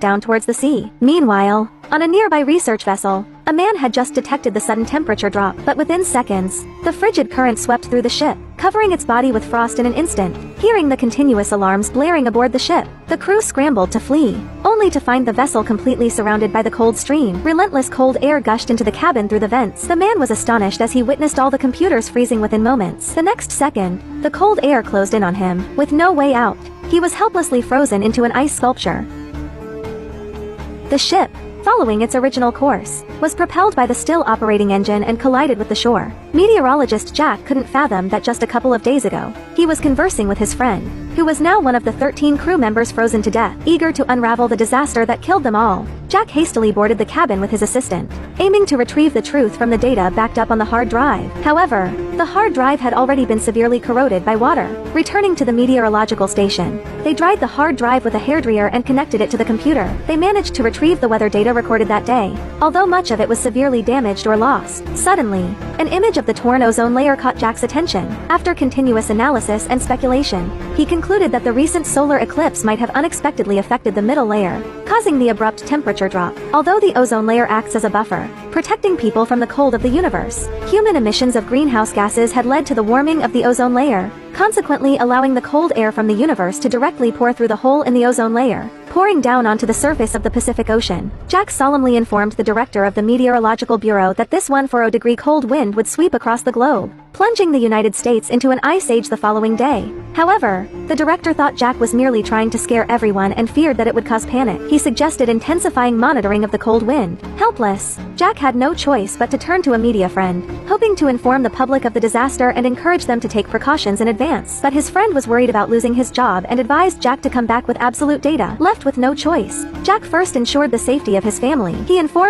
down towards the sea. Meanwhile, on a nearby research vessel, a man had just detected the sudden temperature drop, but within seconds, the frigid current swept through the ship, covering its body with frost in an instant. Hearing the continuous alarms blaring aboard the ship, the crew scrambled to flee, only to find the vessel completely surrounded by the cold stream. Relentless cold air gushed into the cabin through the vents. The man was astonished as he witnessed all the computers freezing within moments. The next second, the cold air closed in on him, with no way out. He was helplessly frozen into an ice sculpture. The ship, following its original course, was propelled by the still operating engine and collided with the shore. Meteorologist Jack couldn't fathom that just a couple of days ago, he was conversing with his friend, who was now one of the 13 crew members frozen to death. Eager to unravel the disaster that killed them all, Jack hastily boarded the cabin with his assistant, aiming to retrieve the truth from the data backed up on the hard drive. However, the hard drive had already been severely corroded by water. Returning to the meteorological station, they dried the hard drive with a hairdryer and connected it to the computer. They managed to retrieve the weather data recorded that day, although much of it was severely damaged or lost. Suddenly, an image of the torn ozone layer caught Jack's attention. After continuous analysis and speculation, he concluded that the recent solar eclipse might have unexpectedly affected the middle layer, causing the abrupt temperature drop. Although the ozone layer acts as a buffer, protecting people from the cold of the universe, human emissions of greenhouse gases had led to the warming of the ozone layer, consequently allowing the cold air from the universe to directly pour through the hole in the ozone layer, pouring down onto the surface of the Pacific Ocean. Jack solemnly informed the director of the Meteorological Bureau that this 140-degree cold wind would sweep across the globe, plunging the United States into an ice age the following day. However, the director thought Jack was merely trying to scare everyone and feared that it would cause panic. He suggested intensifying monitoring of the cold wind. Helpless, Jack had no choice but to turn to a media friend, hoping to inform the public of the disaster and encourage them to take precautions in advance. But his friend was worried about losing his job and advised Jack to come back with absolute data. Left with no choice, Jack first ensured the safety of his family. He informed